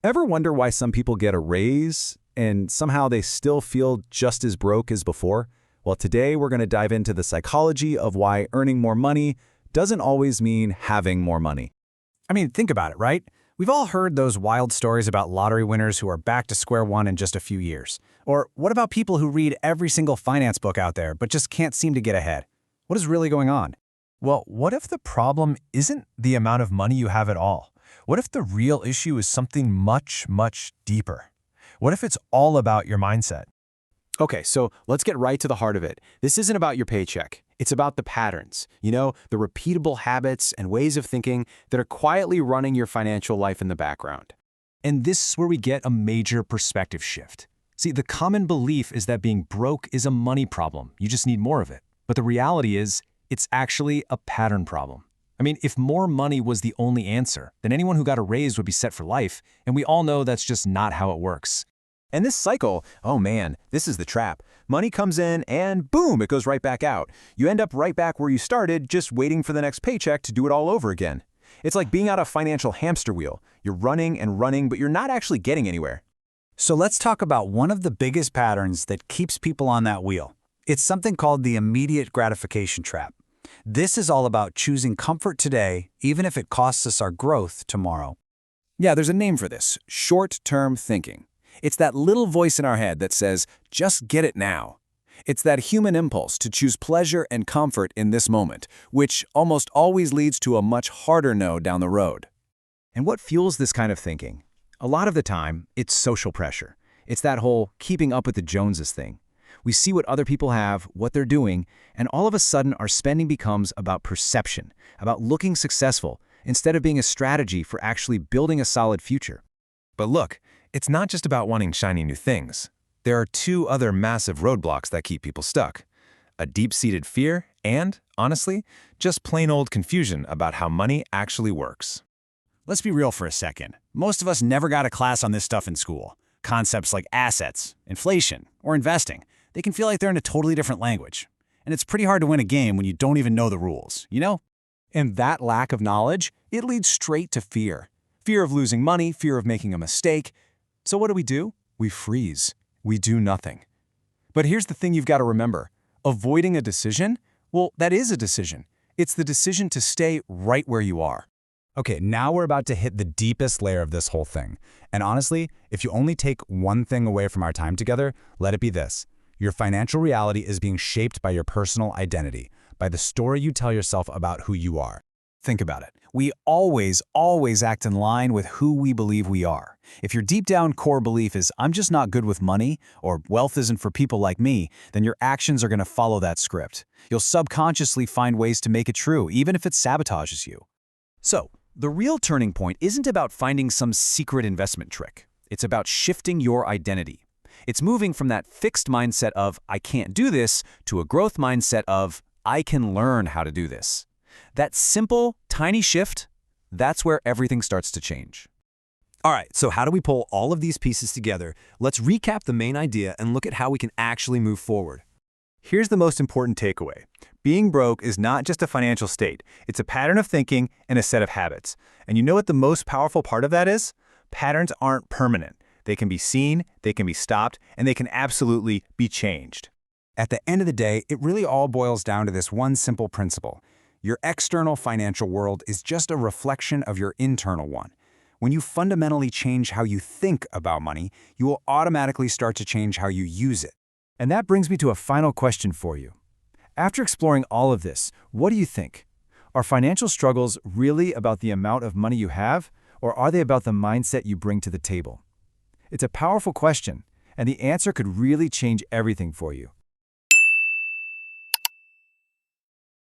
Ever wonder why some people get a raise and somehow they still feel just as broke as before? Well, today we're going to dive into the psychology of why earning more money doesn't always mean having more money. I mean, think about it, right? We've all heard those wild stories about lottery winners who are back to square one in just a few years. Or what about people who read every single finance book out there but just can't seem to get ahead? What is really going on? Well, what if the problem isn't the amount of money you have at all? What if the real issue is something much, much deeper? What if it's all about your mindset? Okay, so let's get right to the heart of it. This isn't about your paycheck. It's about the patterns, the repeatable habits and ways of thinking that are quietly running your financial life in the background. And this is where we get a major perspective shift. See, the common belief is that being broke is a money problem. You just need more of it. But the reality is, it's actually a pattern problem. I mean, if more money was the only answer, then anyone who got a raise would be set for life, and we all know that's just not how it works. And this cycle, oh man, this is the trap. Money comes in and boom, it goes right back out. You end up right back where you started, just waiting for the next paycheck to do it all over again. It's like being on a financial hamster wheel. You're running and running, but you're not actually getting anywhere. So let's talk about one of the biggest patterns that keeps people on that wheel. It's something called the immediate gratification trap. This is all about choosing comfort today, even if it costs us our growth tomorrow. Yeah, there's a name for this: short-term thinking. It's that little voice in our head that says, just get it now. It's that human impulse to choose pleasure and comfort in this moment, which almost always leads to a much harder no down the road. And what fuels this kind of thinking? A lot of the time, it's social pressure. It's that whole keeping up with the Joneses thing. We see what other people have, what they're doing, and all of a sudden our spending becomes about perception, about looking successful, instead of being a strategy for actually building a solid future. But look, it's not just about wanting shiny new things. There are two other massive roadblocks that keep people stuck: a deep-seated fear and, honestly, just plain old confusion about how money actually works. Let's be real for a second. Most of us never got a class on this stuff in school. Concepts like assets, inflation, or investing, they can feel like they're in a totally different language. And it's pretty hard to win a game when you don't even know the rules, you know? And that lack of knowledge, it leads straight to fear. Fear of losing money, fear of making a mistake. So what do? We freeze. We do nothing. But here's the thing you've got to remember. Avoiding a decision? Well, that is a decision. It's the decision to stay right where you are. Okay, now we're about to hit the deepest layer of this whole thing. And honestly, if you only take one thing away from our time together, let it be this. Your financial reality is being shaped by your personal identity, by the story you tell yourself about who you are. Think about it. We always act in line with who we believe we are. If your deep down core belief is, I'm just not good with money, or wealth isn't for people like me, then your actions are going to follow that script. You'll subconsciously find ways to make it true, even if it sabotages you. So, the real turning point isn't about finding some secret investment trick. It's about shifting your identity. It's moving from that fixed mindset of, I can't do this, to a growth mindset of, I can learn how to do this. That simple, tiny shift, that's where everything starts to change. All right, so how do we pull all of these pieces together? Let's recap the main idea and look at how we can actually move forward. Here's the most important takeaway. Being broke is not just a financial state. It's a pattern of thinking and a set of habits. And you know what the most powerful part of that is? Patterns aren't permanent. They can be seen, they can be stopped, and they can absolutely be changed. At the end of the day, it really all boils down to this one simple principle. Your external financial world is just a reflection of your internal one. When you fundamentally change how you think about money, you will automatically start to change how you use it. And that brings me to a final question for you. After exploring all of this, what do you think? Are financial struggles really about the amount of money you have, or are they about the mindset you bring to the table? It's a powerful question, and the answer could really change everything for you.